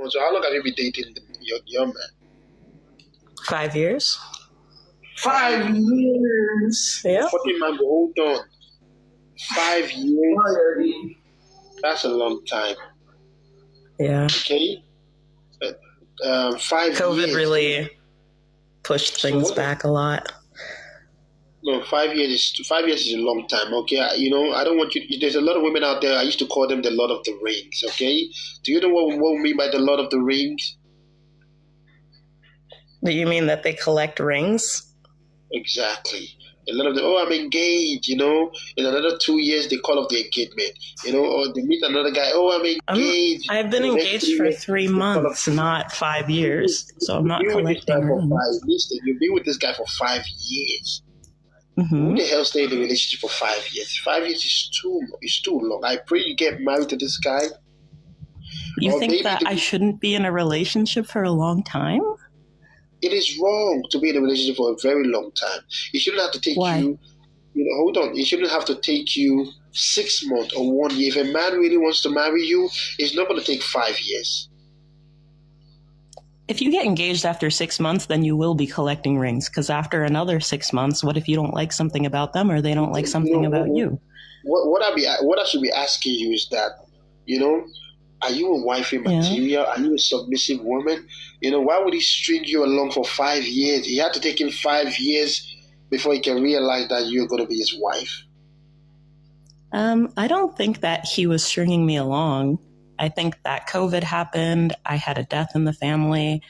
So how long have you been dating your man? 5 years. 5 years. Yeah. 14 man, but hold on. 5 years? Already. That's a long time. Yeah. Okay? 5 COVID years. really pushed things back a lot. No, 5 years is a long time. Okay, I don't want you. There's a lot of women out there. I used to call them the Lord of the Rings. Okay, do you know what we mean by the Lord of the Rings? Do you mean that they collect rings? Exactly. A lot of them. Oh, I'm engaged. In another 2 years they call off the engagement. Or they meet another guy. Oh, I'm engaged. I've been engaged for 3 months, not 5 years. So I'm not collecting rings. Listen, you've been with this guy for 5 years. Mm-hmm. Who the hell stay in a relationship for 5 years? 5 years is too long. I pray you get married to this guy. You think that I shouldn't be in a relationship for a long time? It is wrong to be in a relationship for a very long time. It shouldn't have to take you. Hold on. It shouldn't have to take you 6 months or 1 year. If a man really wants to marry you, it's not going to take 5 years. If you get engaged after 6 months, then you will be collecting rings. Because after another 6 months, what if you don't like something about them or they don't like something about you? What I should be asking you is that, are you a wifey material? Are you a submissive woman? Why would he string you along for 5 years? He had to take him 5 years before he can realize that you're going to be his wife. I don't think that he was stringing me along. I think that COVID happened. I had a death in the family.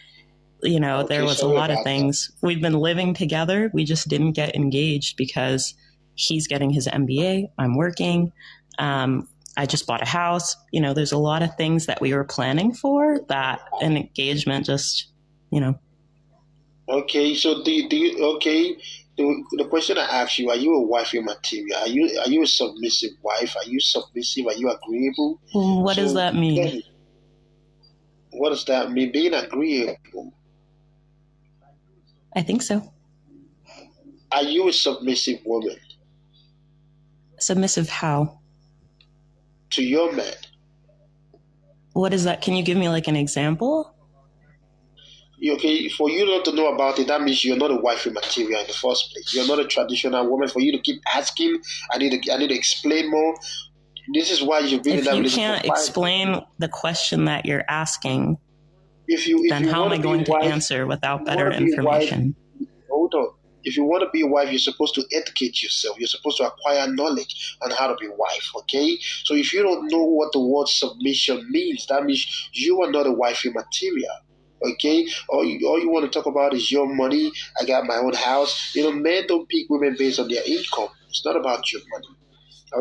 There was a lot of things. We've been living together. We just didn't get engaged because he's getting his MBA. I'm working. I just bought a house. There's a lot of things that we were planning for that an engagement just, Okay, so do you, the question I asked you, are you a wifey material? Are you a submissive wife? Are you submissive? Are you agreeable? What does that mean? What does that mean? Being agreeable. I think so. Are you a submissive woman? Submissive how? To your man. What is that? Can you give me like an example? Okay, for you not to know about it, that means you're not a wifey material in the first place. You're not a traditional woman. For you to keep asking, I need to explain more. This is why you've been in that relationship. If you can't explain the question that you're asking, then how am I going to answer without better information? Hold on. If you want to be a wife, you're supposed to educate yourself. You're supposed to acquire knowledge on how to be a wife, okay? So if you don't know what the word submission means, that means you are not a wifey material. Okay, all you want to talk about is your money. I got my own house. Men don't pick women based on their income. It's not about your money.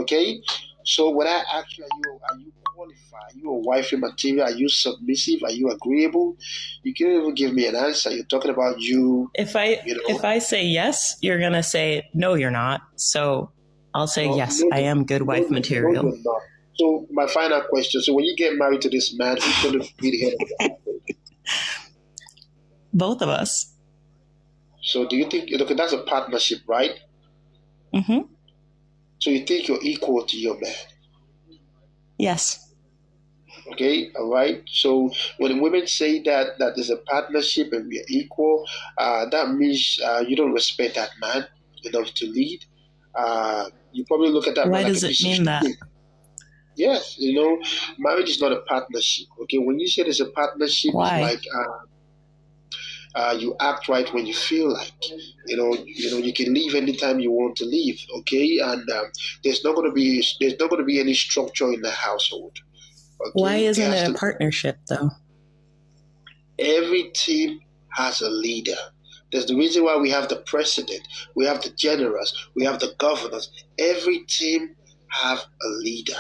Okay, so when I ask you, are you qualified? Are you a wifey material? Are you submissive? Are you agreeable? You can't even give me an answer. You're talking about you. If I say yes, you're gonna say no, you're not. So I'll say yes, I am good wife material. No, you're not. So my final question: so when you get married to this man, who's going to be the head of the household? Both of us. So do you think that's a partnership, right? Mm-hmm. So you think you're equal to your man? Yes. Okay, all right. So when women say that there's a partnership and we are equal, that means you don't respect that man enough to lead. You probably look at that. Why man does it mean that? Yes, marriage is not a partnership. Okay, when you say there's a partnership, why? It's like you act right when you feel like. You can leave anytime you want to leave. Okay, and there's not going to be any structure in the household. Okay? Why isn't it a partnership though? Every team has a leader. There's the reason why we have the president, we have the generals, we have the governors. Every team have a leader.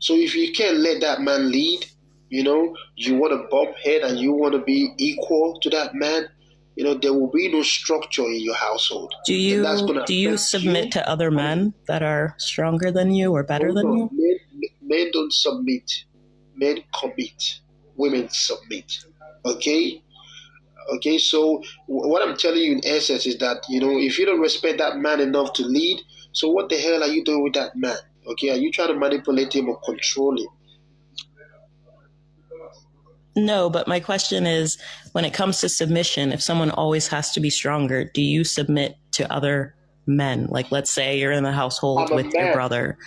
So if you can't let that man lead, you want to bump head and you want to be equal to that man, there will be no structure in your household. Do you submit to other men that are stronger than you or better than you? Men don't submit. Men commit. Women submit. Okay? Okay, so what I'm telling you in essence is that, if you don't respect that man enough to lead, so what the hell are you doing with that man? Okay, are you trying to manipulate him or control him? No, but my question is, when it comes to submission, if someone always has to be stronger, do you submit to other men? Like, let's say you're in the household with your brother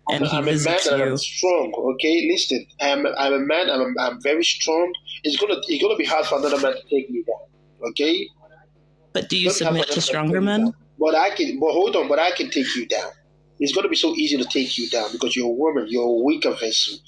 and he visits you. I'm strong. Okay, listen. I'm a man. I'm very strong. It's gonna be hard for another man to take me down. Okay. But do you submit to stronger men? But hold on. But I can take you down. It's gonna be so easy to take you down because you're a woman. You're a weaker vessel.